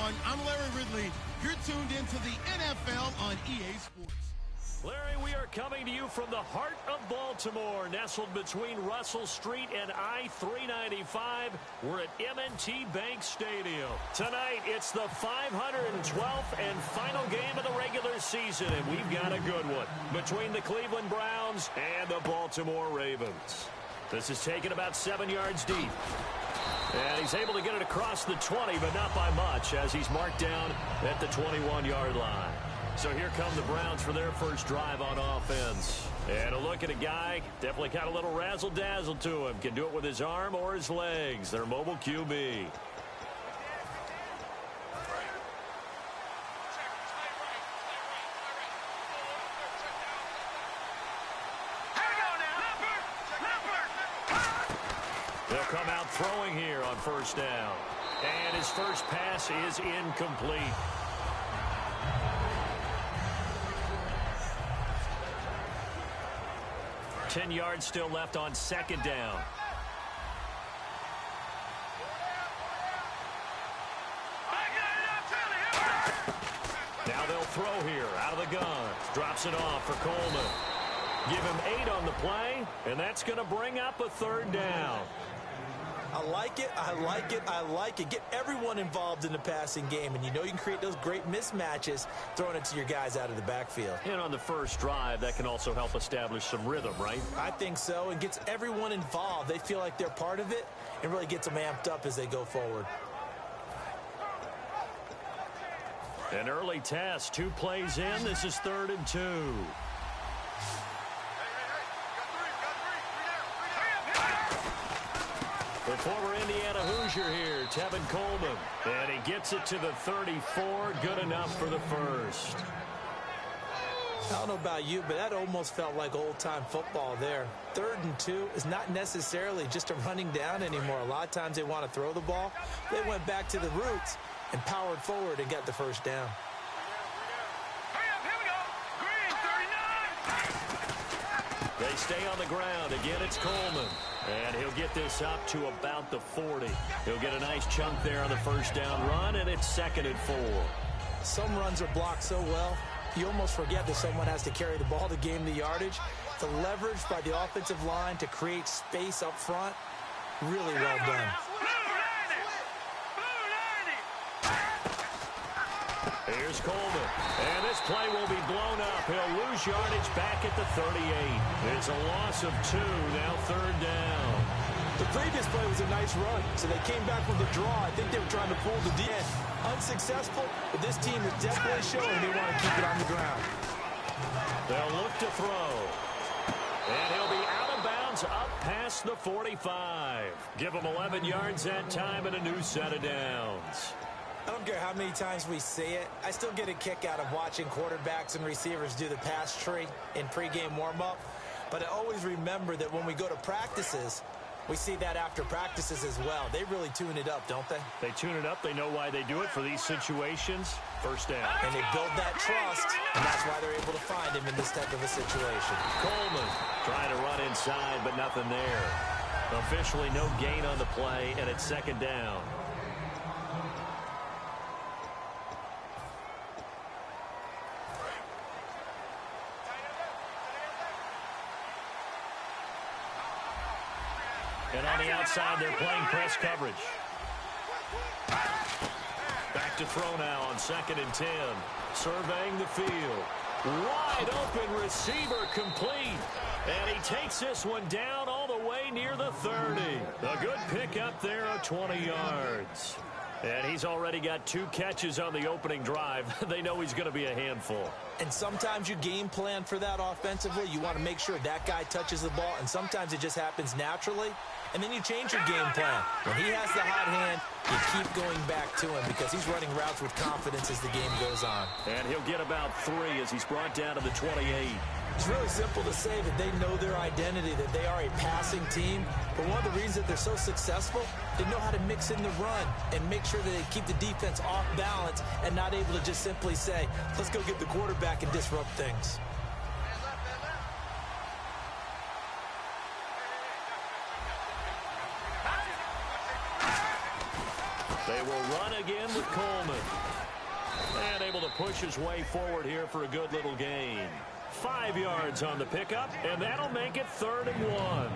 everyone. I'm Larry Ridley. You're tuned into the NFL on EA Sports. Larry, we are coming to you from the heart of Baltimore, nestled between Russell Street and I-395. We're at M&T Bank Stadium. Tonight, it's the 512th and final game of the regular season, and we've got a good one between the Cleveland Browns and the Baltimore Ravens. This is taken about 7 yards deep. And he's able to get it across the 20, but not by much, as he's marked down at the 21-yard line. So here come the Browns for their first drive on offense. And a look at a guy, definitely got a little razzle-dazzle to him. Can do it with his arm or his legs. Their mobile QB. They'll come out throwing here on first down. And his first pass is incomplete. Ten yards still left on second down. Now they'll throw here out of the gun. Drops it off for Coleman. Give him 8 on the play, and that's going to bring up a third down. I like it, I like it, I like it. Get everyone involved in the passing game, and you know you can create those great mismatches throwing it to your guys out of the backfield. And on the first drive, that can also help establish some rhythm, right? I think so. It gets everyone involved. They feel like they're part of it and really gets them amped up as they go forward. An early test, 2 plays in. This is 3rd and 2. The former Indiana Hoosier here, Tevin Coleman. And he gets it to the 34. Good enough for the first. I don't know about you, but that almost felt like old-time football there. 3rd and 2 is not necessarily just a running down anymore. A lot of times they want to throw the ball. They went back to the roots and powered forward and got the first down. They stay on the ground. Again, it's Coleman. And he'll get this up to about the 40. He'll get a nice chunk there on the first down run, and it's 2nd and 4. Some runs are blocked so well, you almost forget that someone has to carry the ball to gain the yardage. The leverage by the offensive line to create space up front, really well done. Here's Coleman, and this play will be blown up. He'll lose yardage back at the 38. It's a loss of 2, now 3rd down. The previous play was a nice run, so they came back with a draw. I think they were trying to pull the D. Unsuccessful, but this team is definitely showing they want to keep it on the ground. They'll look to throw. And he'll be out of bounds up past the 45. Give him 11 yards that time and a new set of downs. I don't care how many times we see it. I still get a kick out of watching quarterbacks and receivers do the pass tree in pregame warm-up. But I always remember that when we go to practices, we see that after practices as well. They really tune it up, don't they? They tune it up. They know why they do it for these situations. First down. And they build that trust, and that's why they're able to find him in this type of a situation. Coleman trying to run inside, but nothing there. Officially no gain on the play, and it's 2nd down. And on the outside, they're playing press coverage. Back to throw now on 2nd and 10. Surveying the field. Wide open receiver complete. And he takes this one down all the way near the 30. A good pickup there of 20 yards. And he's already got 2 catches on the opening drive. They know he's going to be a handful. And sometimes you game plan for that offensively. You want to make sure that guy touches the ball, and sometimes it just happens naturally. And then you change your game plan. When he has the hot hand, you keep going back to him because he's running routes with confidence as the game goes on. And he'll get about 3 as he's brought down to the 28. It's really simple to say that they know their identity, that they are a passing team. But one of the reasons that they're so successful, they know how to mix in the run and make sure that they keep the defense off balance and not able to just simply say, let's go get the quarterback and disrupt things. They will run again with Coleman. And able to push his way forward here for a good little gain. 5 yards on the pickup, and that'll make it 3rd and 1.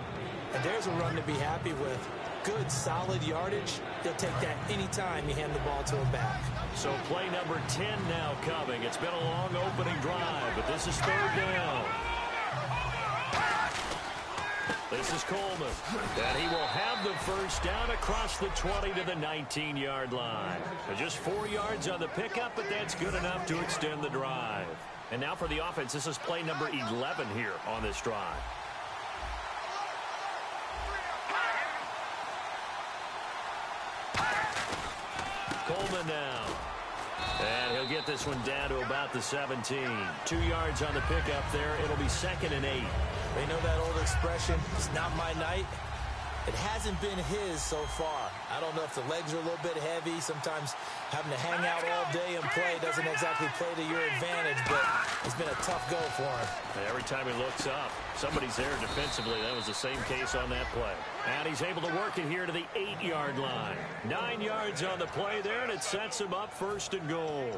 And there's a run to be happy with. Good, solid yardage. They'll take that anytime you hand the ball to a back. So play number 10 now coming. It's been a long opening drive, but this is 3rd down. This is Coleman. And he will have the first down across the 20 to the 19-yard line. So just 4 yards on the pickup, but that's good enough to extend the drive. And now for the offense, this is play number 11 here on this drive. Coleman now. And he'll get this one down to about the 17. 2 yards on the pickup there. It'll be 2nd and 8. They know that old expression, it's not my night. It hasn't been his so far. I don't know if the legs are a little bit heavy. Sometimes having to hang out all day and play doesn't exactly play to your advantage, but it's been a tough go for him. And every time he looks up, somebody's there defensively. That was the same case on that play. And he's able to work it here to the 8-yard line. 9 yards on the play there, and it sets him up 1st and goal.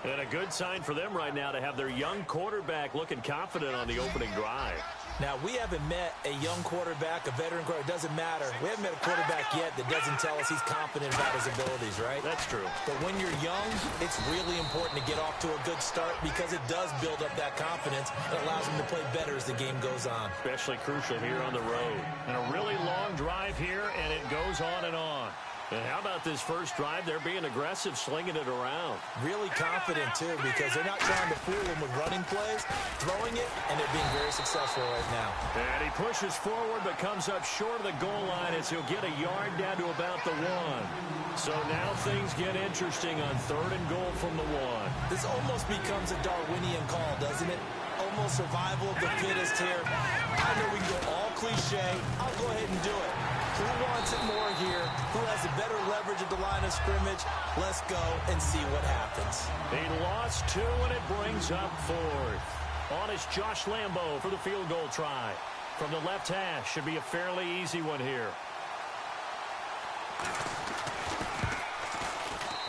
And a good sign for them right now to have their young quarterback looking confident on the opening drive. Now, we haven't met a young quarterback, a veteran quarterback. It doesn't matter. We haven't met a quarterback yet that doesn't tell us he's confident about his abilities, right? That's true. But when you're young, it's really important to get off to a good start because it does build up that confidence. It allows him to play better as the game goes on. Especially crucial here on the road. And a really long drive here, and it goes on and on. And how about this first drive? They're being aggressive, slinging it around. Really confident, too, because they're not trying to fool him with running plays, throwing it, and they're being very successful right now. And he pushes forward but comes up short of the goal line as he'll get a yard down to about the 1. So now things get interesting on 3rd and goal from the 1. This almost becomes a Darwinian call, doesn't it? Almost survival of the fittest here. I know we can go all cliche. I'll go ahead and do it. Who wants it more here? Who has the better leverage at the line of scrimmage? Let's go and see what happens. He lost 2, and it brings up 4th. On is Josh Lambo for the field goal try. From the left hash, should be a fairly easy one here.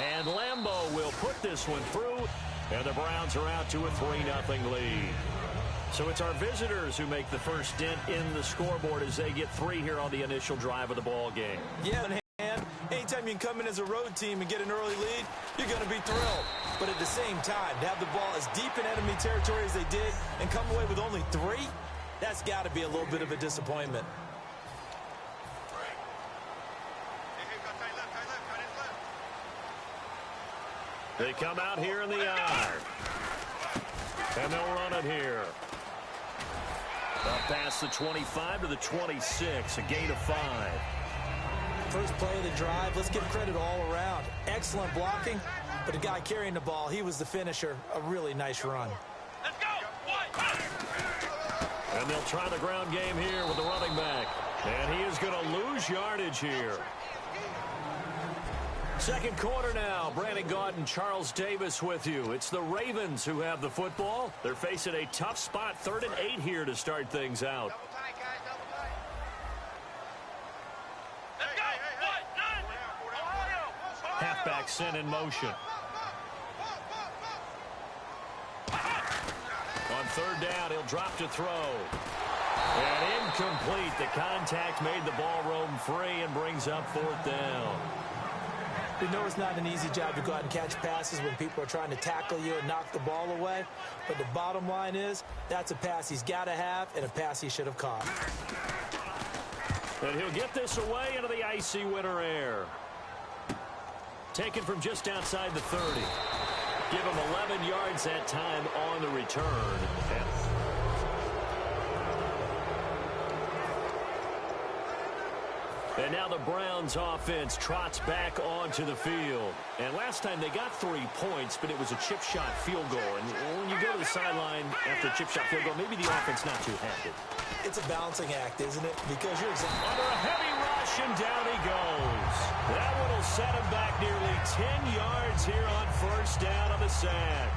And Lambo will put this one through, and the Browns are out to a 3-0 lead. So it's our visitors who make the first dent in the scoreboard as they get 3 here on the initial drive of the ball game. Yeah, and anytime you can come in as a road team and get an early lead, you're going to be thrilled. But at the same time, to have the ball as deep in enemy territory as they did and come away with only 3, that's got to be a little bit of a disappointment. They come out here in the I. And they'll run it here. Up past the 25 to the 26, a gain of 5. First play of the drive, let's give credit all around. Excellent blocking, but the guy carrying the ball, he was the finisher. A really nice run. Let's go! And they'll try the ground game here with the running back. And he is going to lose yardage here. Second quarter now. Brandon Gaudin and Charles Davis with you. It's the Ravens who have the football. They're facing a tough spot. 3rd and 8 here to start things out. Double tight, guys, double tight. Let's go! Halfback sent in motion. On 3rd down, he'll drop to throw. And incomplete. The contact made the ball roam free and brings up 4th down. We know it's not an easy job to go out and catch passes when people are trying to tackle you and knock the ball away. But the bottom line is, that's a pass he's got to have and a pass he should have caught. And he'll get this away into the icy winter air. Taken from just outside the 30. Give him 11 yards that time on the return. And now the Browns offense trots back onto the field. And last time they got 3 points, but it was a chip shot field goal. And when you go to the sideline after a chip shot field goal, maybe the offense not too happy. It's a balancing act, isn't it? Because you're under a heavy rush, and down he goes. That one will set him back nearly 10 yards here on 1st down on the sack.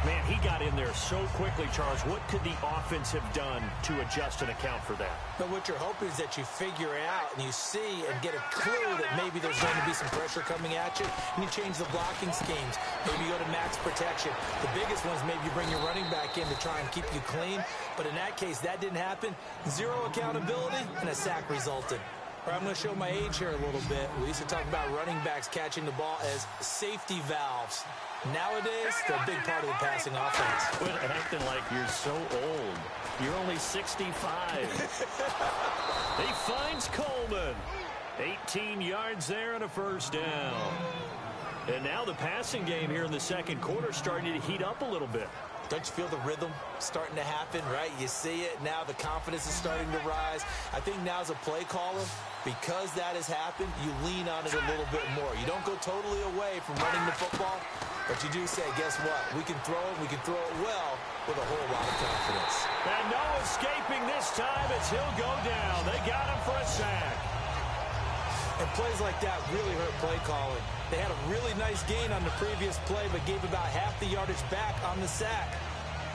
Man, he got in there so quickly, Charles. What could the offense have done to adjust and account for that? But what you're hoping is that you figure out and you see and get a clue that maybe there's going to be some pressure coming at you, and you change the blocking schemes. Maybe you go to max protection. The biggest one is maybe you bring your running back in to try and keep you clean. But in that case, that didn't happen. Zero accountability, and a sack resulted. I'm going to show my age here a little bit. We used to talk about running backs catching the ball as safety valves. Nowadays, they're a big part of the passing offense. Quit acting like you're so old. You're only 65. He finds Coleman. 18 yards there and a first down. And now the passing game here in the second quarter starting to heat up a little bit. Don't you feel the rhythm starting to happen, right? You see it. Now the confidence is starting to rise. I think now as a play caller, because that has happened, you lean on it a little bit more. You don't go totally away from running the football, but you do say, guess what? We can throw it. We can throw it well with a whole lot of confidence. And no escaping this time as he'll go down. They got him for a sack. And plays like that really hurt play calling. They had a really nice gain on the previous play, but gave about half the yardage back on the sack.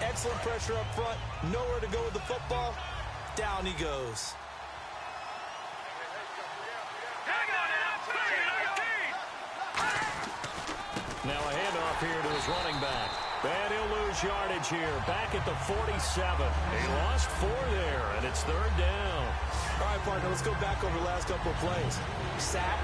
Excellent pressure up front. Nowhere to go with the football. Down he goes. Now a handoff here to his running back. And he'll lose yardage here. Back at the 47. He lost 4 there, and it's third down. All right, partner, let's go back over the last couple of plays. Sack,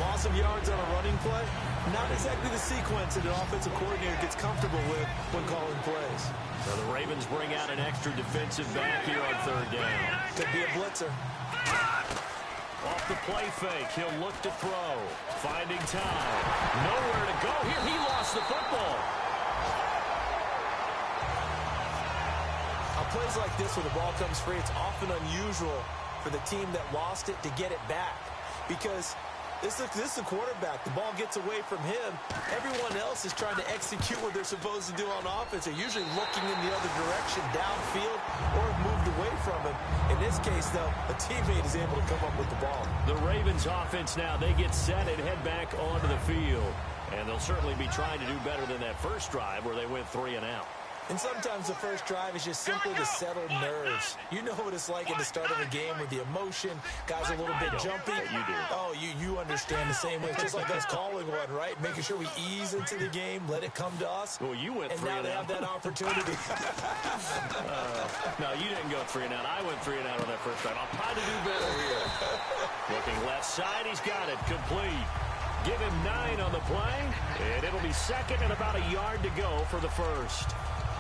loss of yards on a running play. Not exactly the sequence that an offensive coordinator gets comfortable with when calling plays. Now the Ravens bring out an extra defensive back here on third down. Could be a blitzer. Off the play fake, he'll look to throw. Finding time. Nowhere to go here. He lost the football. On plays like this where the ball comes free, it's often unusual for the team that lost it to get it back. Because this is the quarterback. The ball gets away from him. Everyone else is trying to execute what they're supposed to do on offense. They're usually looking in the other direction, downfield, or have moved away from him. In this case, though, a teammate is able to come up with the ball. The Ravens offense now, they get set and head back onto the field. And they'll certainly be trying to do better than that first drive where they went 3 and out. And sometimes the first drive is just simply to settle nerves. You know what it's like at the start of a game with the emotion. Guys are a little bit jumpy. You do. Oh, you understand the same way. It's just like us calling one, right? Making sure we ease into the game, let it come to us. Well, you went 3 and out. And now they have that opportunity. No, you didn't go 3 and out. I went 3 and out on that first drive. I'll try to do better here. Looking left side, he's got it. Complete. Give him 9 on the play, and it'll be second and about a yard to go for the first.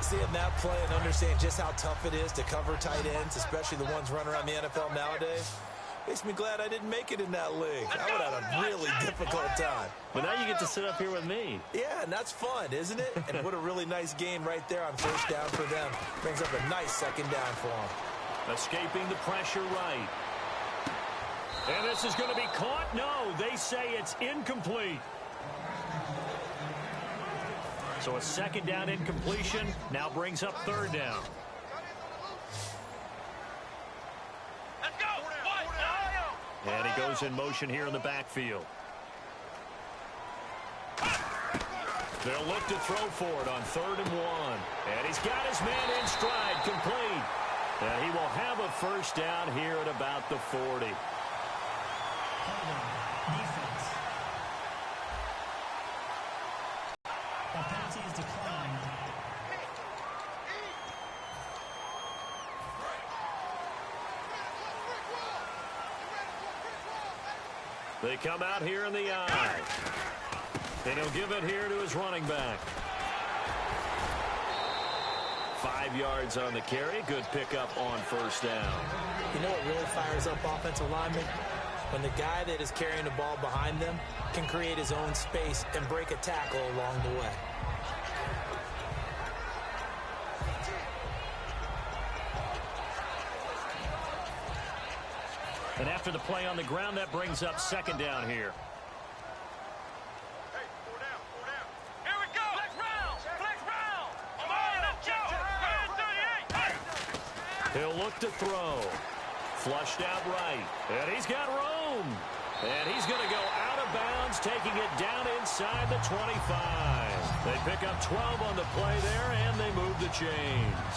Seeing that play and understand just how tough it is to cover tight ends, especially the ones running around the NFL nowadays, makes me glad I didn't make it in that league. I would have had a really difficult time. But now you get to sit up here with me. Yeah, and that's fun, isn't it? And what a really nice gain right there on first down for them. Brings up a nice second down for them. Escaping the pressure right. And this is going to be caught. No, they say it's incomplete. So a second down incompletion now brings up third down. Let's go. And he goes in motion here in the backfield. They'll look to throw for it on 3rd and 1. And he's got his man in stride, complete. And he will have a first down here at about the 40. Defense. The penalty is declined. They come out here in the eye. And he'll give it here to his running back. 5 yards on the carry. Good pickup on first down. You know what really fires up offensive linemen? When the guy that is carrying the ball behind them can create his own space and break a tackle along the way. And after the play on the ground, that brings up second down here. Hey, 4 down, 4 down. Here we go. Flex round. Come on, let's go. He'll look to throw. Flushed out right. And he's got room. And he's going to go out of bounds, taking it down inside the 25. They pick up 12 on the play there, and interchange.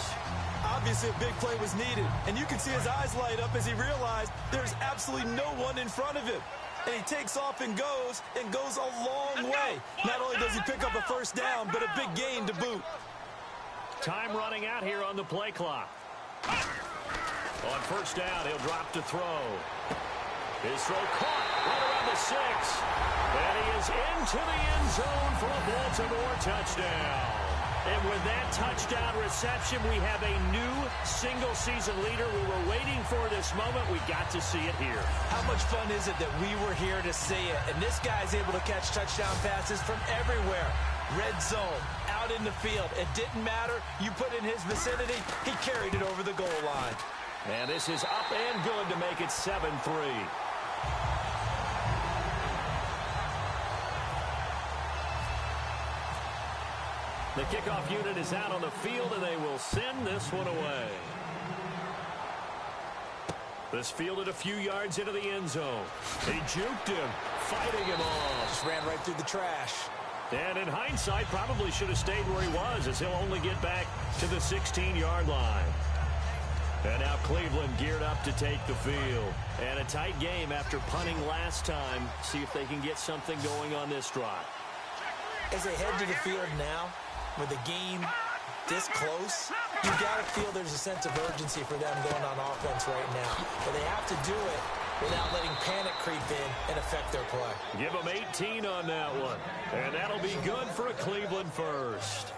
Obviously, a big play was needed, and you can see his eyes light up as he realized there's absolutely no one in front of him. And he takes off and goes a long way. Not only does he pick up a first down, but a big gain to boot. Time running out here on the play clock. On first down, he'll drop to throw. His throw caught right around the 6. And he is into the end zone for a Baltimore touchdown. And with that touchdown reception, we have a new single-season leader. We were waiting for this moment. We got to see it here. How much fun is it that we were here to see it? And this guy's able to catch touchdown passes from everywhere. Red zone, out in the field. It didn't matter. You put in his vicinity, he carried it over the goal line. And this is up and good to make it 7-3. The kickoff unit is out on the field, and they will send this one away. This fielded a few yards into the end zone. He juked him, fighting him off. Just ran right through the trash. And in hindsight, probably should have stayed where he was, as he'll only get back to the 16-yard line. And now Cleveland geared up to take the field. And a tight game after punting last time. See if they can get something going on this drive. As they head to the field now, with the game this close, you got to feel there's a sense of urgency for them going on offense right now. But they have to do it without letting panic creep in and affect their play. Give them 18 on that one. And that'll be good for a Cleveland first.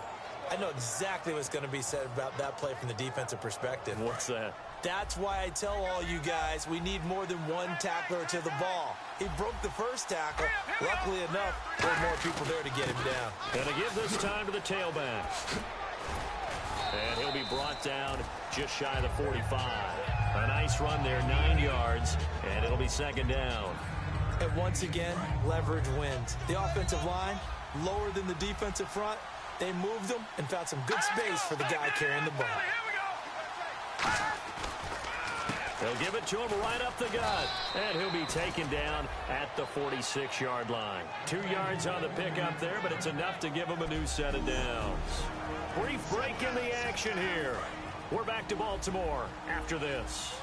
I know exactly what's going to be said about that play from the defensive perspective. What's that? That's why I tell all you guys we need more than one tackler to the ball. He broke the first tackle. Luckily enough, there were more people there to get him down. And to give this time to the tailback. And he'll be brought down just shy of the 45. A nice run there, 9 yards, and it'll be second down. And once again, leverage wins. The offensive line, lower than the defensive front. They moved them and found some good space for the guy carrying the ball. They'll give it to him right up the gut. And he'll be taken down at the 46-yard line. 2 yards on the pickup there, but it's enough to give him a new set of downs. Brief break in the action here. We're back to Baltimore after this.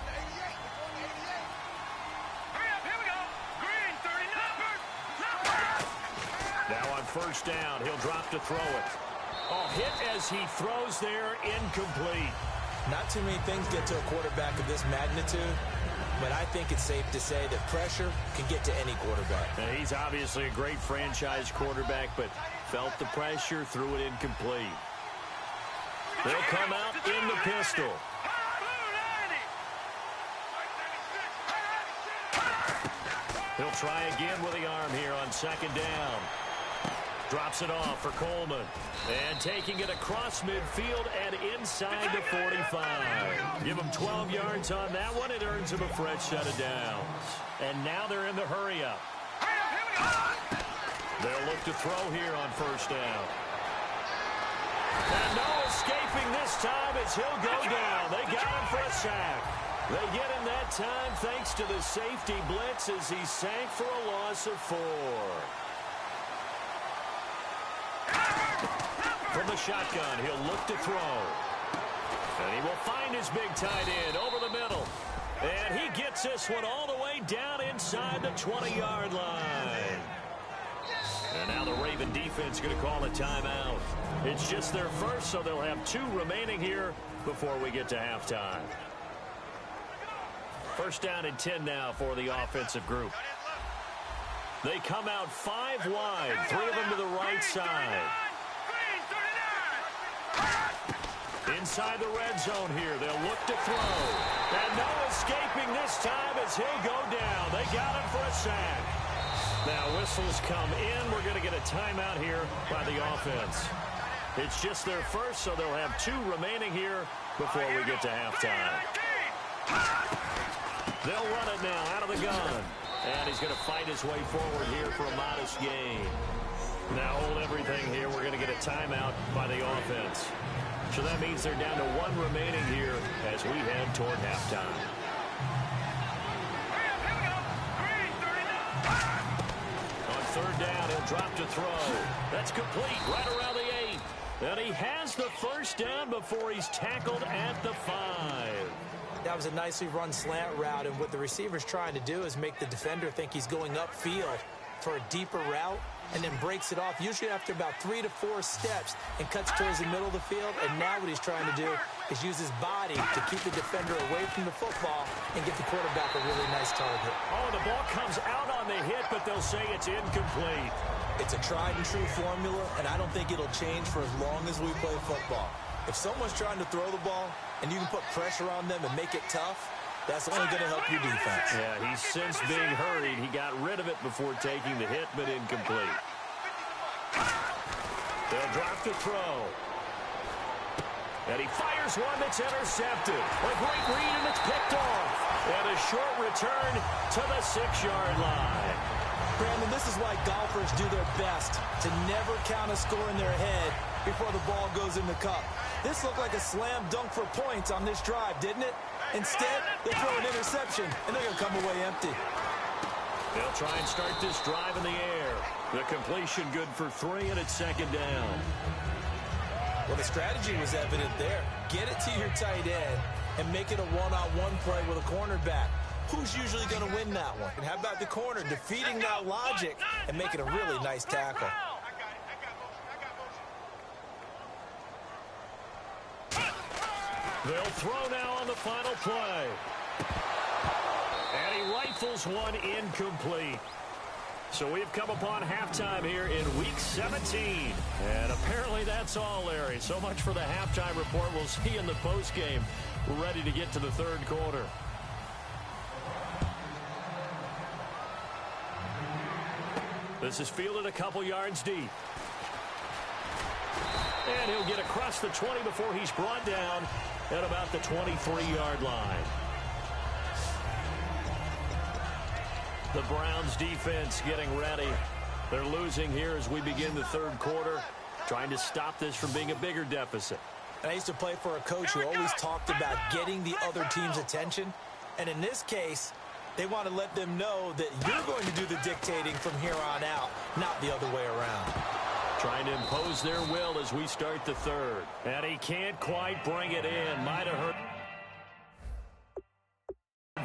Now on first down, he'll drop to throw it. Oh, hit as he throws there, incomplete. Not too many things get to a quarterback of this magnitude, but I think it's safe to say that pressure can get to any quarterback. Now, he's obviously a great franchise quarterback, but felt the pressure, threw it incomplete. They'll come out in the pistol. He'll try again with the arm here on second down. Drops it off for Coleman. And taking it across midfield and inside the 45. Give him 12 yards on that one. It earns him a fresh set of downs. And now they're in the hurry-up. They'll look to throw here on first down. And no escaping this time as he'll go down. They got him for a sack. They get him that time thanks to the safety blitz as he sank for a loss of 4. From the shotgun, he'll look to throw. And he will find his big tight end over the middle. And he gets this one all the way down inside the 20-yard line. And now the Raven defense going to call a timeout. It's just their first, so they'll have 2 remaining here before we get to halftime. First down and 10 now for the offensive group. They come out 5 wide, 3 of them to the right side. Inside the red zone here, they'll look to throw. And no escaping this time as he'll go down. They got him for a sack. Now whistles come in. We're going to get a timeout here by the offense. It's just their first, so they'll have 2 remaining here before we get to halftime. They'll run it now out of the gun. And he's going to fight his way forward here for a modest gain. Now hold everything here. We're going to get a timeout by the offense. So that means they're down to 1 remaining here as we head toward halftime. On third down, he'll drop to throw. That's complete right around the 8. And he has the first down before he's tackled at the 5. That was a nicely run slant route, and what the receiver's trying to do is make the defender think he's going upfield for a deeper route, and then breaks it off, usually after about 3 to 4 steps, and cuts towards the middle of the field. And now what he's trying to do is use his body to keep the defender away from the football and get the quarterback a really nice target. Oh, the ball comes out on the hit, but they'll say it's incomplete. It's a tried-and-true formula, and I don't think it'll change for as long as we play football. If someone's trying to throw the ball and you can put pressure on them and make it tough, that's only going to help your defense. Yeah, he's since being hurried. He got rid of it before taking the hit, but incomplete. They'll drop the throw. And he fires one that's intercepted. A great read, and it's picked off. And a short return to the 6-yard line. Brandon, this is why golfers do their best to never count a score in their head before the ball goes in the cup. This looked like a slam dunk for points on this drive, didn't it? Instead, they throw an interception, and they're going to come away empty. They'll try and start this drive in the air. The completion good for 3, and it's second down. Well, the strategy was evident there. Get it to your tight end and make it a one-on-one play with a cornerback. Who's usually going to win that one? And how about the corner defeating that logic and making a really nice tackle? They'll throw now on the final play. And he rifles one incomplete. So we've come upon halftime here in Week 17. And apparently that's all, Larry. So much for the halftime report. We'll see you in the postgame. We're ready to get to the third quarter. This is fielded a couple yards deep. And he'll get across the 20 before he's brought down at about the 23-yard line. The Browns defense getting ready. They're losing here as we begin the third quarter, trying to stop this from being a bigger deficit. I used to play for a coach who always talked about getting the other team's attention. And in this case, they want to let them know that you're going to do the dictating from here on out, not the other way around. Trying to impose their will as we start the third. And he can't quite bring it in. Might have hurt.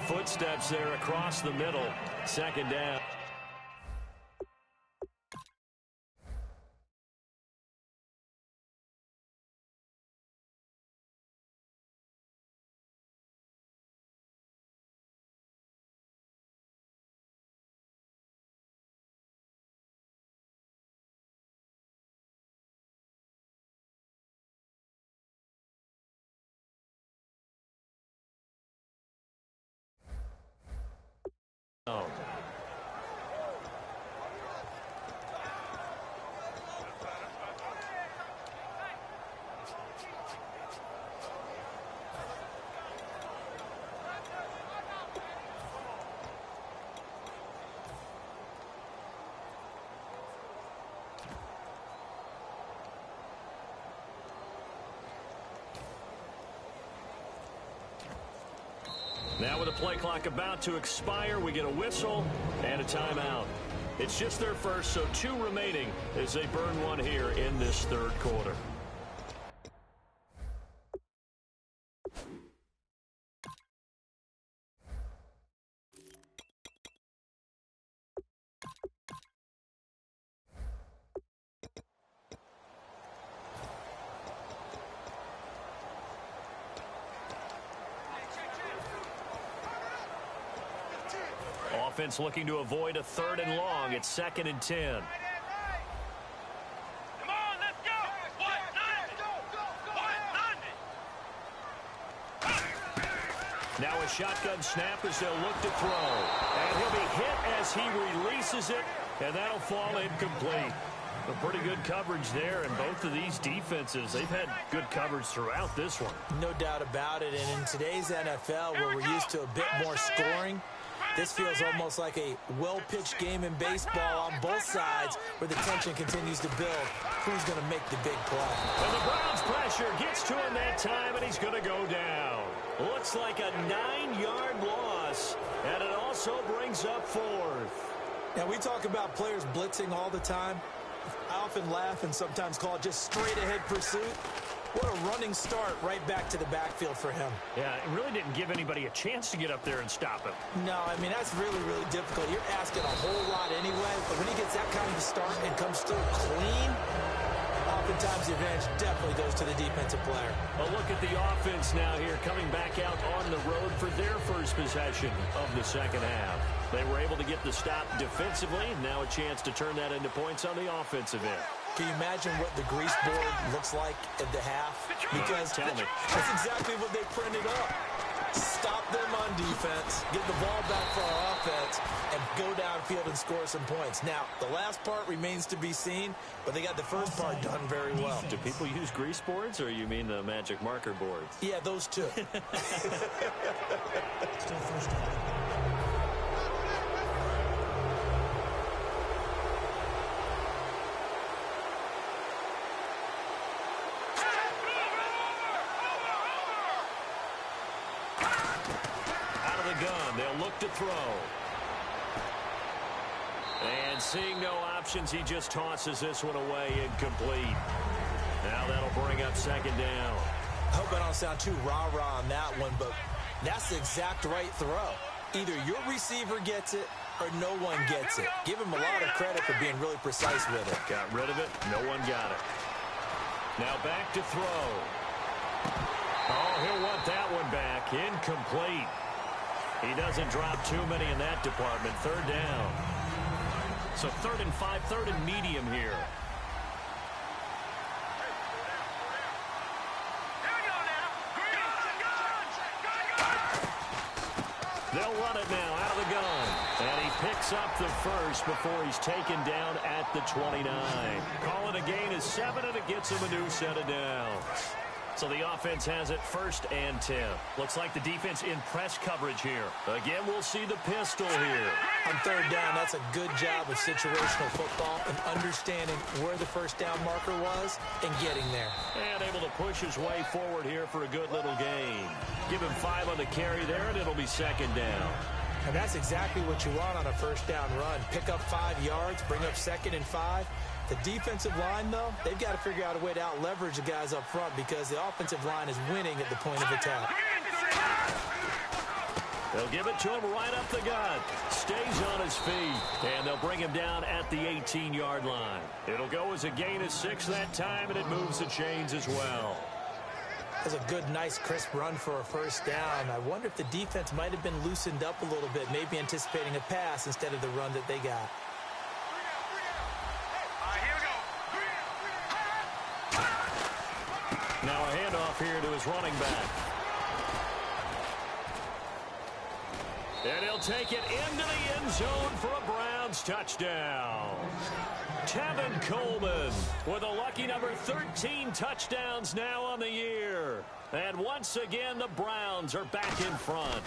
Footsteps there across the middle. Second down. Oh. Now with the play clock about to expire, we get a whistle and a timeout. It's just their first, so 2 remaining as they burn one here in this third quarter. Offense looking to avoid a 3rd and long. It's 2nd and 10. Come on, let's go. Now a shotgun snap as they'll look to throw. And he'll be hit as he releases it, and that'll fall incomplete. A pretty good coverage there, and both of these defenses, they've had good coverage throughout this one. No doubt about it, and in today's NFL, where we're used to a bit more scoring, this feels almost like a well-pitched game in baseball on both sides where the tension continues to build. Who's going to make the big play? And the Browns pressure gets to him that time, and he's going to go down. Looks like a 9-yard loss, and it also brings up 4th. Now, we talk about players blitzing all the time. I often laugh and sometimes call it just straight-ahead pursuit. What a running start right back to the backfield for him. Yeah, it really didn't give anybody a chance to get up there and stop him. No, I mean, that's really, really difficult. You're asking a whole lot anyway, but when he gets that kind of a start and comes through clean, oftentimes the advantage definitely goes to the defensive player. A look at the offense now here, coming back out on the road for their first possession of the second half. They were able to get the stop defensively, and now a chance to turn that into points on the offensive end. Can you imagine what the grease board looks like at the half? Because Tell me. that's exactly what they printed up. Stop them on defense, get the ball back for our offense, and go downfield and score some points. Now, the last part remains to be seen, but they got the first part done very well. Do people use grease boards, or you mean the magic marker boards? Yeah, those two. Still first down. They'll look to throw. And seeing no options, he just tosses this one away, incomplete. Now that'll bring up second down. I hope I don't sound too rah-rah on that one, but that's the exact right throw. Either your receiver gets it or no one gets it. Give him a lot of credit for being really precise with it. Got rid of it. No one got it. Now back to throw. Oh, he'll want that one back. Incomplete. He doesn't drop too many in that department. Third down. So 3rd and 5, 3rd and medium here. They'll run it now out of the gun. And he picks up the first before he's taken down at the 29. Call it a gain of 7, and it gets him a new set of downs. So the offense has it 1st and 10. Looks like the defense in press coverage here. Again, we'll see the pistol here. On 3rd down, that's a good job of situational football and understanding where the first down marker was and getting there. And able to push his way forward here for a good little gain. Give him 5 on the carry there, and it'll be 2nd down. And that's exactly what you want on a first down run. Pick up 5 yards, bring up 2nd and 5. The defensive line, though, they've got to figure out a way to out-leverage the guys up front because the offensive line is winning at the point of attack. They'll give it to him right up the gut. Stays on his feet, and they'll bring him down at the 18-yard line. It'll go as a gain of 6 that time, and it moves the chains as well. That's a good, nice, crisp run for a first down. I wonder if the defense might have been loosened up a little bit, maybe anticipating a pass instead of the run that they got. Now a handoff here to his running back. And he'll take it into the end zone for a Browns touchdown. Tevin Coleman with a lucky number 13 touchdowns now on the year. And once again, the Browns are back in front.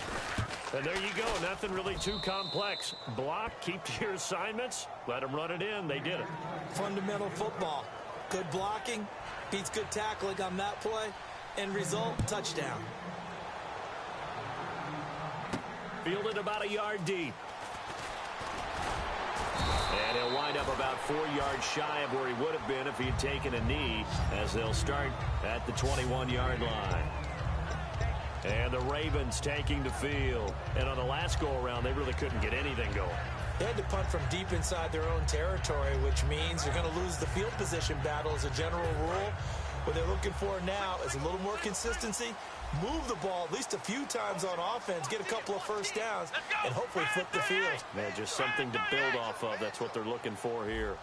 And there you go. Nothing really too complex. Block, keep to your assignments, let them run it in. They did it. Fundamental football. Good blocking. Beats good tackling on that play. End result, touchdown. Fielded about a yard deep. And he'll wind up about 4 yards shy of where he would have been if he had taken a knee, as they'll start at the 21-yard line. And the Ravens taking the field. And on the last go-around, they really couldn't get anything going. They had to punt from deep inside their own territory, which means you're going to lose the field position battle as a general rule. What they're looking for now is a little more consistency, move the ball at least a few times on offense, get a couple of first downs, and hopefully flip the field. Yeah, just something to build off of. That's what they're looking for here.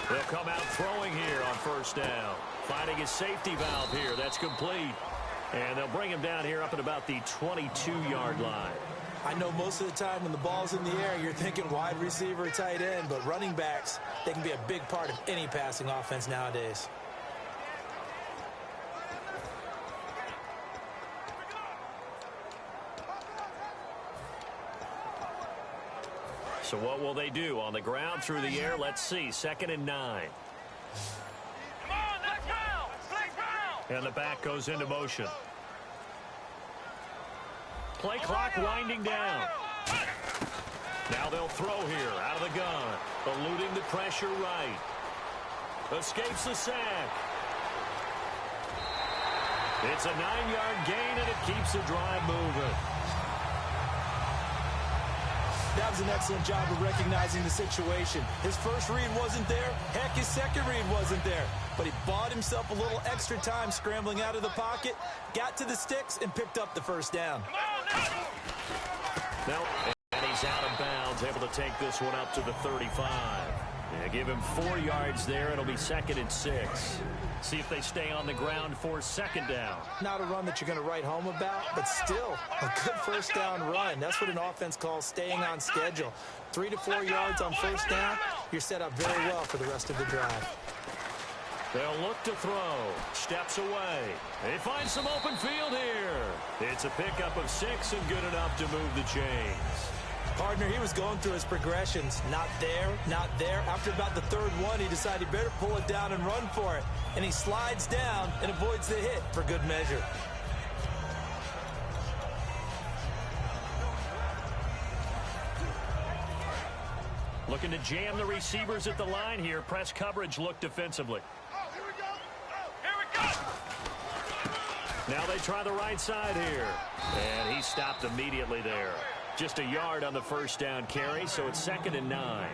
They'll come out throwing here on first down. Finding his safety valve here. That's complete. And they'll bring him down here up at about the 22-yard line. I know most of the time when the ball's in the air, you're thinking wide receiver, tight end, but running backs, they can be a big part of any passing offense nowadays. So what will they do? On the ground, through the air, let's see. 2nd and 9. Come on, let's go! Let's go! And the back goes into motion. Play clock winding down. Now they'll throw here out of the gun. Eluding the pressure right. Escapes the sack. It's a 9-yard gain, and it keeps the drive moving. That was an excellent job of recognizing the situation. His first read wasn't there. Heck, his second read wasn't there. But he bought himself a little extra time scrambling out of the pocket, got to the sticks, and picked up the first down. Now, and he's out of bounds, able to take this one up to the 35. Yeah, give him 4 yards there. It'll be 2nd and 6. See if they stay on the ground for 2nd down. Not a run that you're going to write home about, but still a good first down run. That's what an offense calls staying on schedule. 3 to 4 yards on first down, you're set up very well for the rest of the drive. They'll look to throw. Steps away. They find some open field here. It's a pickup of 6 and good enough to move the chains. Partner, he was going through his progressions. Not there, not there. After about the 3rd one, he decided he better pull it down and run for it. And he slides down and avoids the hit for good measure. Looking to jam the receivers at the line here. Press coverage look defensively. Now they try the right side here. And he stopped immediately there. Just a yard on the first down carry, so it's 2nd and 9.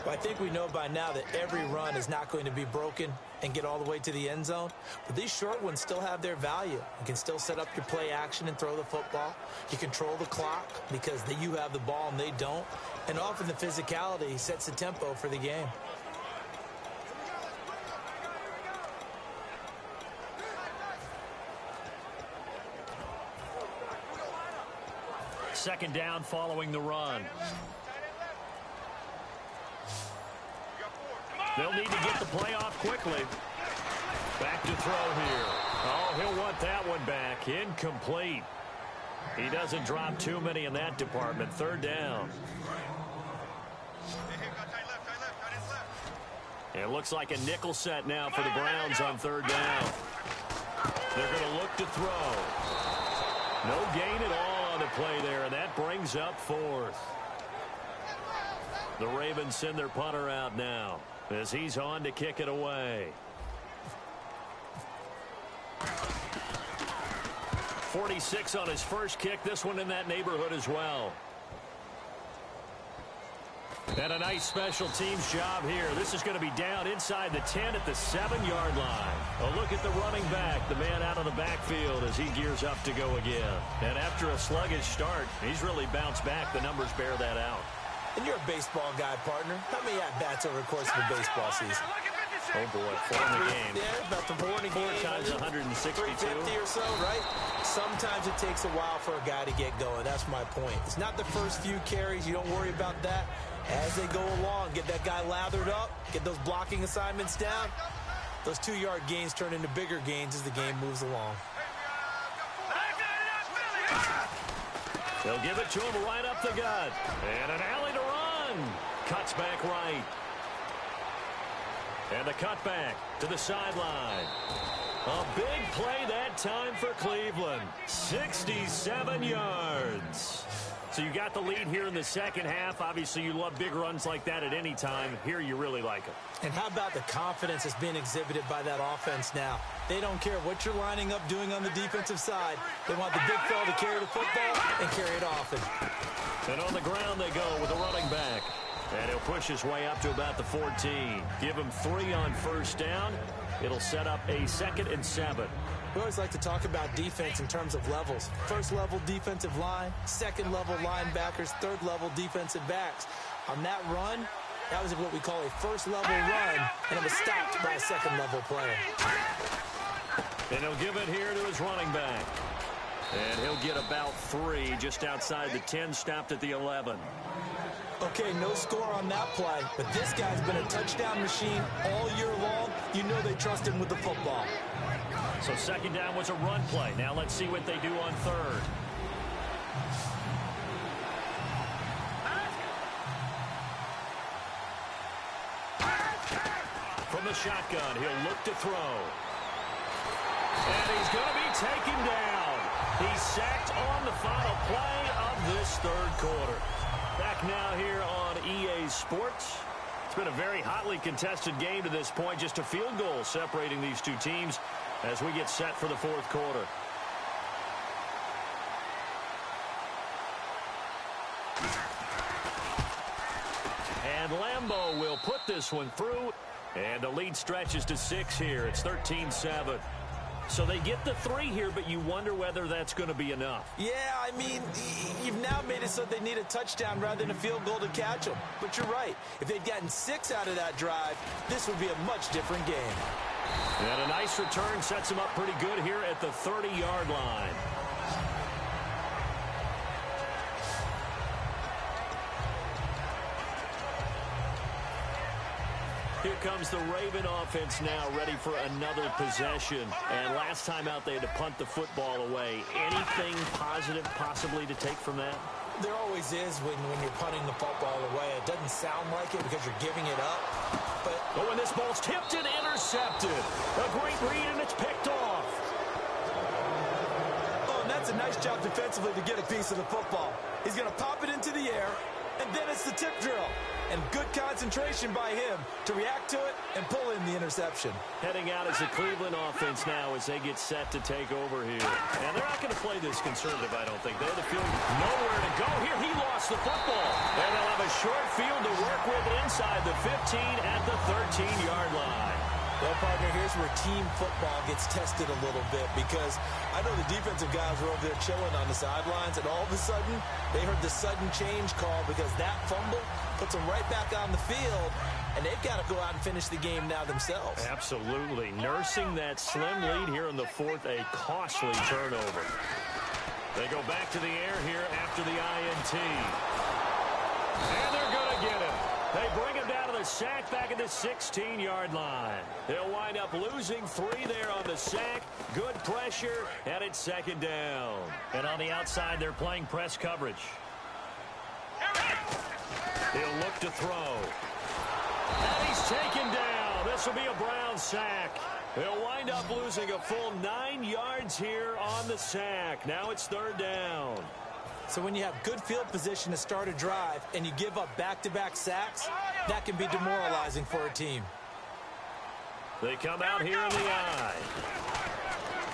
Well, I think we know by now that every run is not going to be broken and get all the way to the end zone. But these short ones still have their value. You can still set up your play action and throw the football. You control the clock because you have the ball and they don't. And often the physicality sets the tempo for the game. Second down following the run. They'll need to get the play off quickly. Back to throw here. Oh, he'll want that one back. Incomplete. He doesn't drop too many in that department. 3rd down. It looks like a nickel set now for the Browns on 3rd down. They're going to look to throw. No gain at all on the play there, and that brings up 4th. The Ravens send their punter out now as he's on to kick it away. 46 on his first kick. This one in that neighborhood as well. And a nice special teams job here. This is going to be down inside the 10 at the 7-yard line. A look at the running back, the man out of the backfield as he gears up to go again. And after a sluggish start, he's really bounced back. The numbers bear that out. And you're a baseball guy, partner. How many at-bats over the course of a baseball season? Oh, boy, 4 in the game. Yeah, about 4 in a game. 4 times 162. 350 or so, right? Sometimes it takes a while for a guy to get going. That's my point. It's not the first few carries. You don't worry about that. As they go along, get that guy lathered up, get those blocking assignments down. Those 2-yard gains turn into bigger gains as the game moves along. They'll give it to him right up the gut. And an alley to run. Cuts back right. And the cutback to the sideline. A big play that time for Cleveland. 67 yards. So you got the lead here in the second half. Obviously, you love big runs like that at any time. Here, you really like it. And how about the confidence that's being exhibited by that offense now? They don't care what you're lining up doing on the defensive side. They want the big fella to carry the football and carry it often. And on the ground they go with a running back. And he'll push his way up to about the 14. Give him 3 on first down. It'll set up a 2nd and 7. We always like to talk about defense in terms of levels. First level defensive line, second level linebackers, third level defensive backs. On that run, that was what we call a first level run, and it was stopped by a second level player. And he'll give it here to his running back. And he'll get about 3 just outside the 10, stopped at the 11. Okay, no score on that play, but this guy's been a touchdown machine all year long. You know they trust him with the football. So second down was a run play. Now let's see what they do on 3rd. From the shotgun, he'll look to throw. And he's going to be taken down. He's sacked on the final play of this 3rd quarter. Back now here on EA Sports. It's been a very hotly contested game to this point. Just a field goal separating these two teams as we get set for the fourth quarter. And Lambeau will put this one through. And the lead stretches to 6 here. It's 13-7. So they get the 3 here, but you wonder whether that's going to be enough. Yeah, I mean, you've now made it so they need a touchdown rather than a field goal to catch them. But you're right. If they'd gotten 6 out of that drive, this would be a much different game. And a nice return sets them up pretty good here at the 30-yard line. Here comes the Raven offense now, ready for another possession. And last time out, they had to punt the football away. Anything positive possibly to take from that? There always is when you're punting the football away. It doesn't sound like it because you're giving it up. But when this ball's tipped and intercepted. A great read, and it's picked off. Oh, and that's a nice job defensively to get a piece of the football. He's going to pop it into the air, and then it's the tip drill. And good concentration by him to react to it and pull in the interception. Heading out is the Cleveland offense now as they get set to take over here. And they're not going to play this conservative, I don't think. They have the field nowhere to go here. He lost the football. And they'll have a short field to work with inside the 15 at the 13-yard line. Well, partner, here's where team football gets tested a little bit because I know the defensive guys were over there chilling on the sidelines, and all of a sudden, they heard the sudden change call because that fumble puts them right back on the field, and they've got to go out and finish the game now themselves. Absolutely. Nursing that slim lead here in the fourth, a costly turnover. They go back to the air here after the INT. And they're going to get it. They bring him down to the sack back at the 16-yard line. They'll wind up losing 3 there on the sack. Good pressure, and it's second down. And on the outside, they're playing press coverage. He'll look to throw. And he's taken down. This will be a Brown sack. They'll wind up losing a full 9 yards here on the sack. Now it's third down. So when you have good field position to start a drive and you give up back-to-back sacks, that can be demoralizing for a team. They come out here in the eye.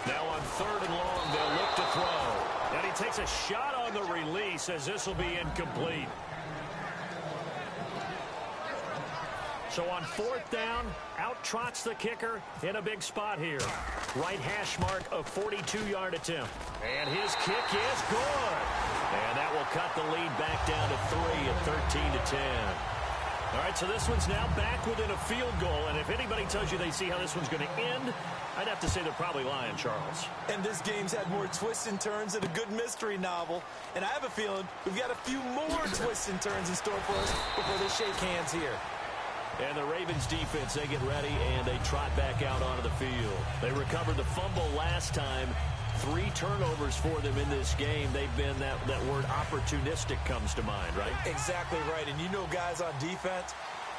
Now on third and long, they'll look to throw. And he takes a shot on the release as this will be incomplete. So on fourth down, out trots the kicker in a big spot here. Right hash mark, a 42-yard attempt. And his kick is good. And that will cut the lead back down to 3 at 13-10. All right, so this one's now back within a field goal. And if anybody tells you they see how this one's going to end, I'd have to say they're probably lying, Charles. And this game's had more twists and turns than a good mystery novel. And I have a feeling we've got a few more twists and turns in store for us before they shake hands here. And the Ravens defense, they get ready, and they trot back out onto the field. They recovered the fumble last time. 3 turnovers for them in this game. They've been, that word opportunistic comes to mind, right? Exactly right. And you know guys on defense,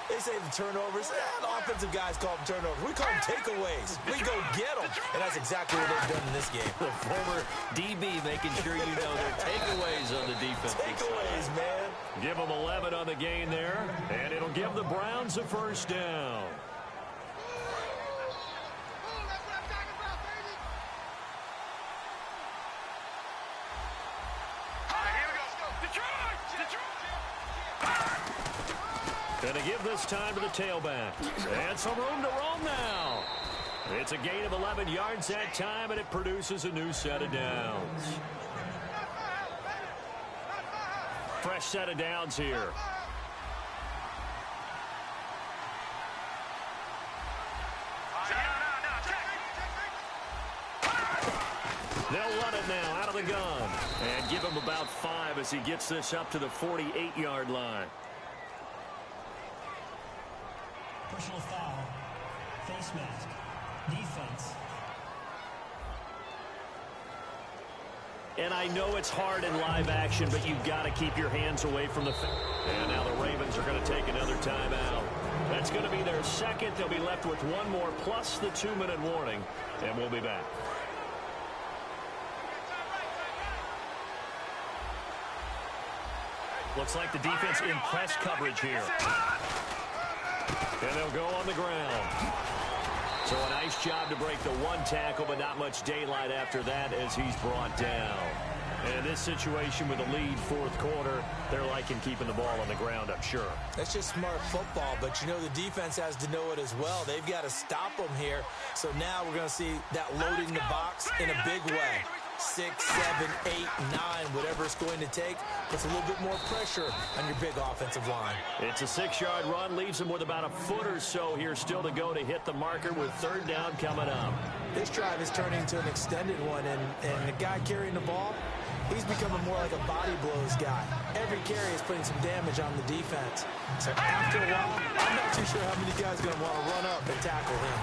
they say the turnovers. The offensive guys call them turnovers. We call them takeaways. We go get them. And that's exactly what they've done in this game. The former DB making sure you know their takeaways on the defense. Takeaways, man. Give them 11 on the gain there, and it'll give the Browns a first down. Going to give this time to the tailback. And some room to roam now. It's a gain of 11 yards that time, and it produces a new set of downs. Fresh set of downs here. They'll run it now out of the gun. And give him about 5 as he gets this up to the 48-yard line. Personal foul. Face mask. Defense. And I know it's hard in live action, but you've got to keep your hands away from the... And now the Ravens are going to take another timeout. That's going to be their second. They'll be left with 1 more plus the 2-minute warning, and we'll be back. Looks like the defense in press coverage here. And they'll go on the ground. So a nice job to break the one tackle, but not much daylight after that as he's brought down. And this situation with a lead fourth quarter, they're liking keeping the ball on the ground, I'm sure. That's just smart football, but you know the defense has to know it as well. They've got to stop them here. So now we're going to see that loading the box in a big way. 6, 7, 8, 9, whatever it's going to take, puts a little bit more pressure on your big offensive line. It's a 6-yard run, leaves him with about a foot or so here still to go to hit the marker with third down coming up. This drive is turning into an extended one, and the guy carrying the ball, he's becoming more like a body blows guy. Every carry is putting some damage on the defense. So after a while, I'm not too sure how many guys are going to want to run up and tackle him.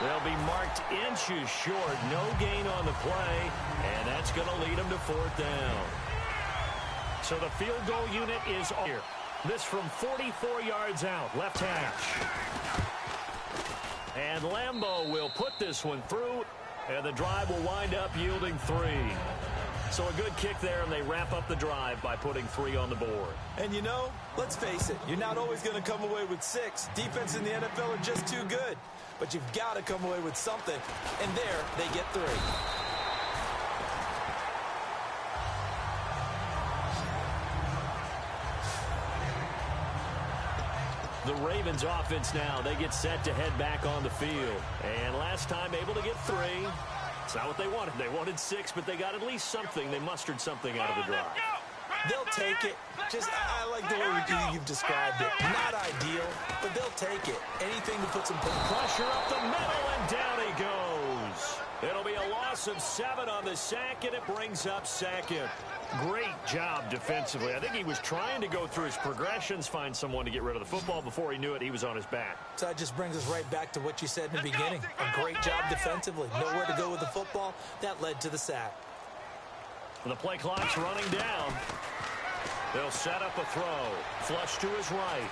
They'll be marked inches short. No gain on the play, and that's going to lead them to fourth down. So the field goal unit is here. This from 44 yards out, left hash. And Lambeau will put this one through, and the drive will wind up yielding 3. So a good kick there, and they wrap up the drive by putting 3 on the board. And you know, let's face it, you're not always going to come away with 6. Defense in the NFL are just too good. But you've got to come away with something. And there, they get 3. The Ravens offense now, they get set to head back on the field. And last time able to get 3. It's not what they wanted. They wanted 6, but they got at least something. They mustered something out of the drive. They'll take it. Just, I like the way you've described it. Not ideal, but they'll take it. Anything to put some pressure up the middle, and down he goes. It'll be a loss of 7 on the sack, and it brings up second. Great job defensively. I think he was trying to go through his progressions, find someone to get rid of the football. Before he knew it, he was on his back. So that just brings us right back to what you said in the beginning. A great job defensively. Nowhere to go with the football. That led to the sack. The play clock's running down. They'll set up a throw. Flush to his right.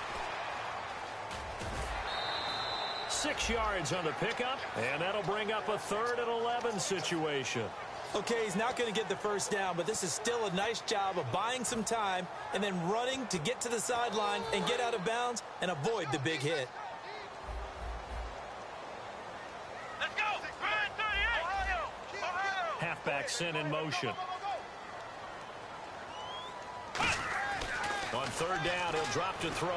6 yards on the pickup, and that'll bring up a 3rd and 11 situation. Okay, he's not going to get the first down, but this is still a nice job of buying some time and then running to get to the sideline and get out of bounds and avoid the big hit. Let's go! Ohio! Halfback sent in motion. On 3rd down, he'll drop to throw.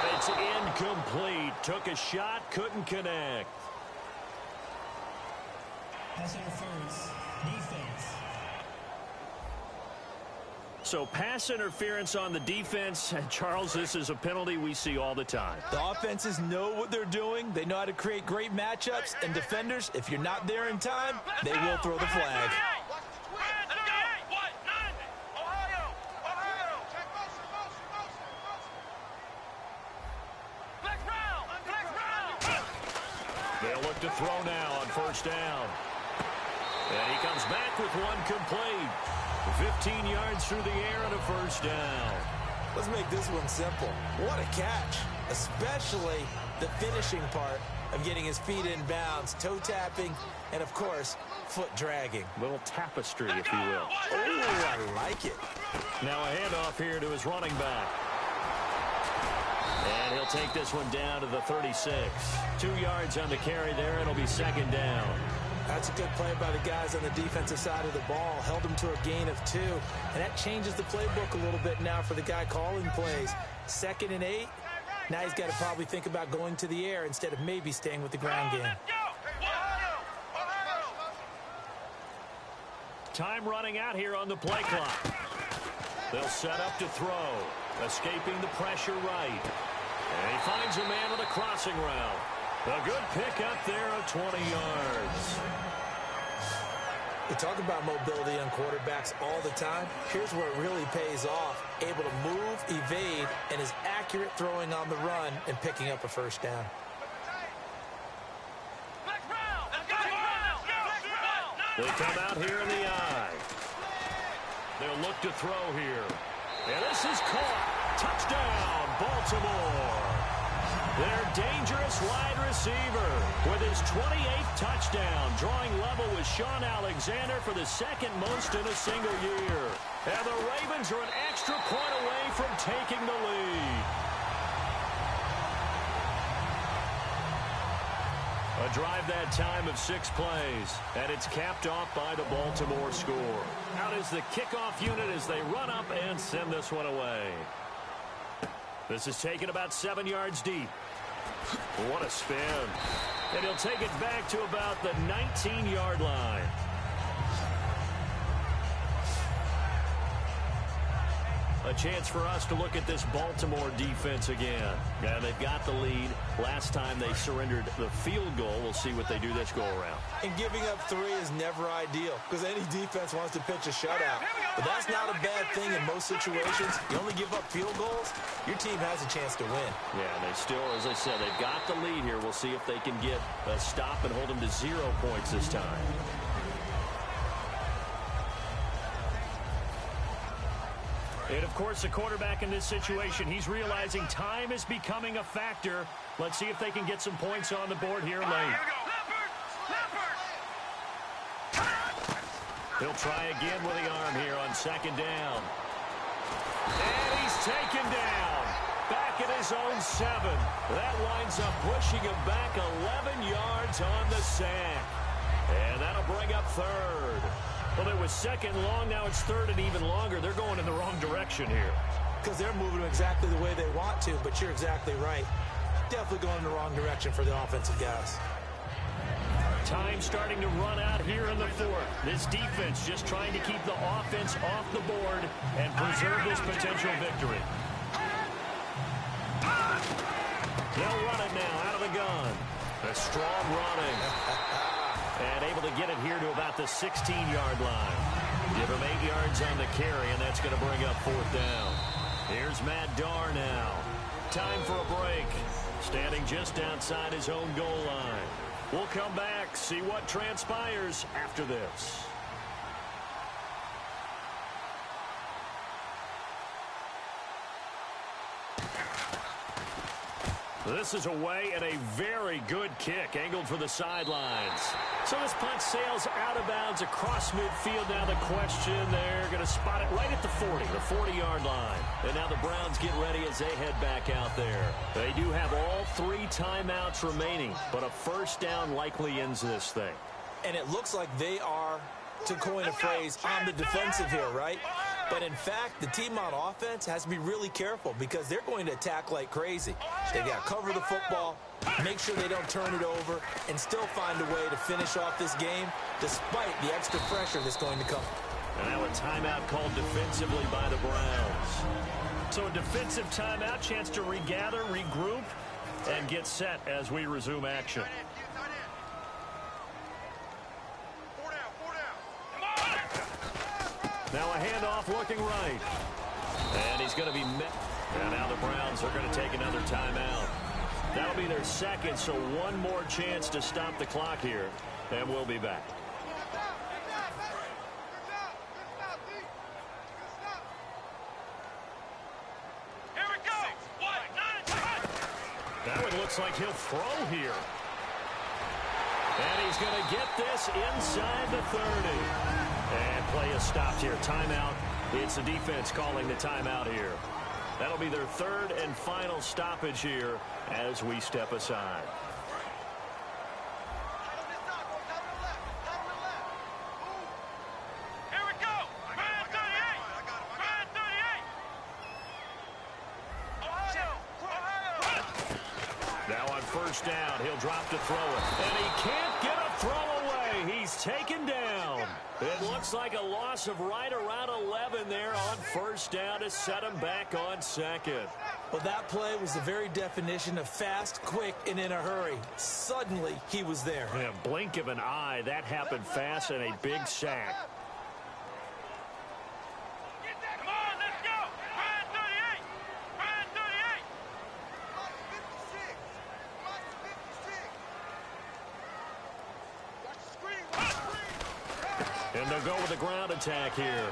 And it's incomplete. Took a shot, couldn't connect. Pass interference, defense. So pass interference on the defense. And Charles, this is a penalty we see all the time. The offenses know what they're doing. They know how to create great matchups. And defenders, if you're not there in time, they will throw the flag. They'll look to throw now on 1st down. And he comes back with one complete. 15 yards through the air and a 1st down. Let's make this one simple. What a catch, especially the finishing part of getting his feet in bounds, toe tapping, and, of course, foot dragging. Little tapestry, if you will. Oh, I like it. Now a handoff here to his running back. And he'll take this one down to the 36. 2 yards on the carry there. It'll be 2nd down. That's a good play by the guys on the defensive side of the ball. Held him to a gain of 2. And that changes the playbook a little bit now for the guy calling plays. 2nd and 8. Now he's got to probably think about going to the air instead of maybe staying with the ground game. Time running out here on the play clock. They'll set up to throw. Escaping the pressure right. And he finds a man with a crossing route. A good pick up there of 20 yards. We talk about mobility on quarterbacks all the time. Here's where it really pays off. Able to move, evade, and is accurate throwing on the run and picking up a 1st down. They come out here in the eye. They'll look to throw here. And this is caught. Touchdown, Baltimore. Their dangerous wide receiver with his 28th touchdown, drawing level with Sean Alexander for the second most in a single year. And the Ravens are an extra point away from taking the lead. A drive that time of 6 plays, and it's capped off by the Baltimore score. Out is the kickoff unit as they run up and send this one away. This is taken about 7 yards deep. What a spin. And he'll take it back to about the 19-yard line. A chance for us to look at this Baltimore defense again. Yeah, they've got the lead. Last time they surrendered the field goal. We'll see what they do this go-around. And giving up 3 is never ideal because any defense wants to pitch a shutout. But that's not a bad thing in most situations. You only give up field goals, your team has a chance to win. Yeah, they still, as I said, they've got the lead here. We'll see if they can get a stop and hold them to 0 points this time. And, of course, the quarterback in this situation, he's realizing time is becoming a factor. Let's see if they can get some points on the board here late. He'll try again with the arm here on 2nd down. And he's taken down. Back at his own 7. That winds up pushing him back 11 yards on the sack. And that'll bring up 3rd. Well, it was 2nd long, now it's 3rd and even longer. They're going in the wrong direction here. Because they're moving exactly the way they want to, but you're exactly right. Definitely going in the wrong direction for the offensive guys. Time starting to run out here in the 4th. This defense just trying to keep the offense off the board and preserve this potential victory. They'll run it now out of the gun. A strong running. And able to get it here to about the 16-yard line. Give him 8 yards on the carry, and that's going to bring up 4th down. Here's Matt Darr now. Time for a break. Standing just outside his own goal line. We'll come back, see what transpires after this. This is away and a very good kick angled for the sidelines. So this punt sails out of bounds across midfield. Now the question, they're going to spot it right at the 40, the 40-yard line. And now the Browns get ready as they head back out there. They do have all 3 timeouts remaining, but a 1st down likely ends this thing. And it looks like they are, to coin a phrase, on the defensive here, right? But in fact, the team on offense has to be really careful because they're going to attack like crazy. They got to cover the football, make sure they don't turn it over, and still find a way to finish off this game despite the extra pressure that's going to come. And now a timeout called defensively by the Browns. So a defensive timeout, chance to regather, regroup, and get set as we resume action. Now a handoff looking right. And he's going to be met. And now the Browns are going to take another timeout. That'll be their 2nd, so one more chance to stop the clock here. And we'll be back. Here we go. Now it looks like he'll throw here. And he's going to get this inside the 30. And play is stopped here. Timeout. It's the defense calling the timeout here. That'll be their 3rd and final stoppage here as we step aside. Here we go. Brand 38. Brand 38. Now on 1st down, he'll drop to throw it. And he can't get a throw away. He's taken down. It looks like a loss of right around 11 there on 1st down to set him back on 2nd. Well, that play was the very definition of fast, quick, and in a hurry. Suddenly, he was there. Yeah, blink of an eye. That happened fast and a big sack. Come on, let's go. Brand 38. Brand 38. And they'll go with the ground attack here.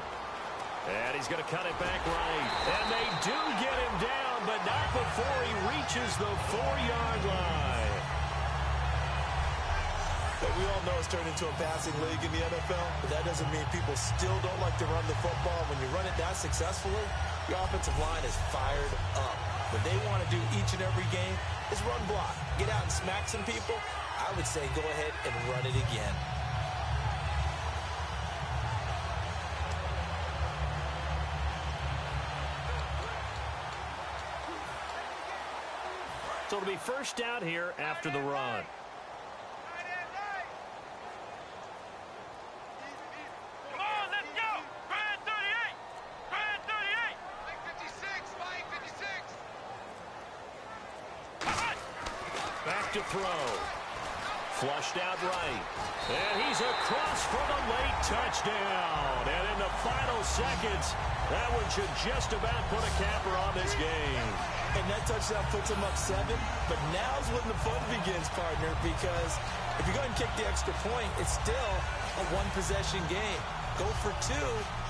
And he's going to cut it back right. And they do get him down, but not before he reaches the 4-yard line. But we all know it's turned into a passing league in the NFL, but that doesn't mean people still don't like to run the football. When you run it that successfully, your offensive line is fired up. What they want to do each and every game is run block. Get out and smack some people. I would say go ahead and run it again. So it'll be first down here after the run. Come on, let's go! Grand 38! Grand 38! Mike 56! Mike 56! Back to throw. Flushed out right. And he's across for the late touchdown. And in the final seconds, that one should just about put a capper on this game. And that touchdown puts him up 7. But now's when the fun begins, partner, because if you go ahead and kick the extra point, it's still a one-possession game. Go for 2,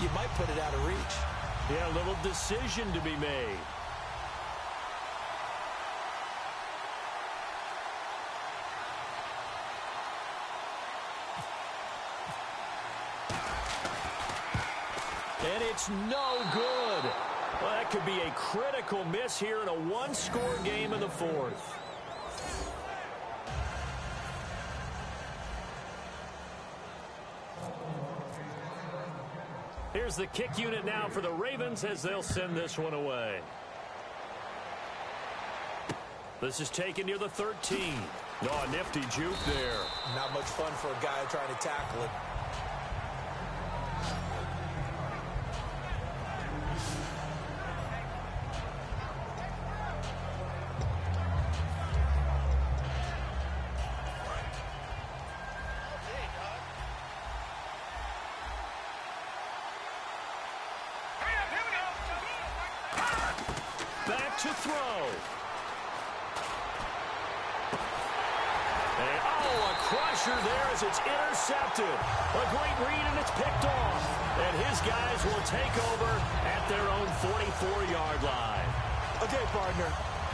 you might put it out of reach. Yeah, a little decision to be made. And it's no good. Well, that could be a critical miss here in a one-score game in the 4th. Here's the kick unit now for the Ravens as they'll send this one away. This is taken near the 13. Oh, a nifty juke there. Not much fun for a guy trying to tackle it. Back to throw. And, a crusher there as it's intercepted. A great read, and it's picked off. And his guys will take over at their own 44-yard line. Okay, partner,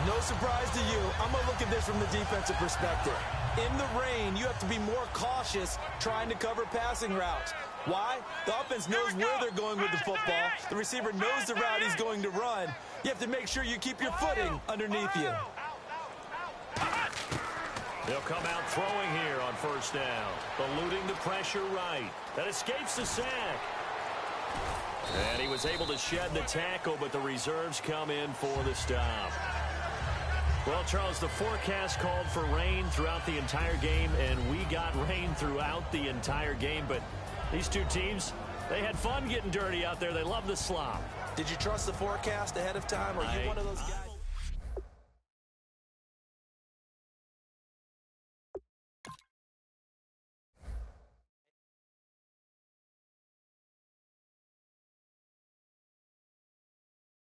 no surprise to you. I'm going to look at this from the defensive perspective. In the rain, you have to be more cautious trying to cover passing routes. Why? The offense knows where they're going with the football. The receiver knows the route he's going to run. You have to make sure you keep your footing underneath you. They'll come out throwing here on first down. Eluding the pressure right. That escapes the sack. And he was able to shed the tackle, but the reserves come in for the stop. Well, Charles, the forecast called for rain throughout the entire game, and we got rain throughout the entire game. But these two teams, they had fun getting dirty out there. They love the slop. Did you trust the forecast ahead of time? Or are you one of those guys?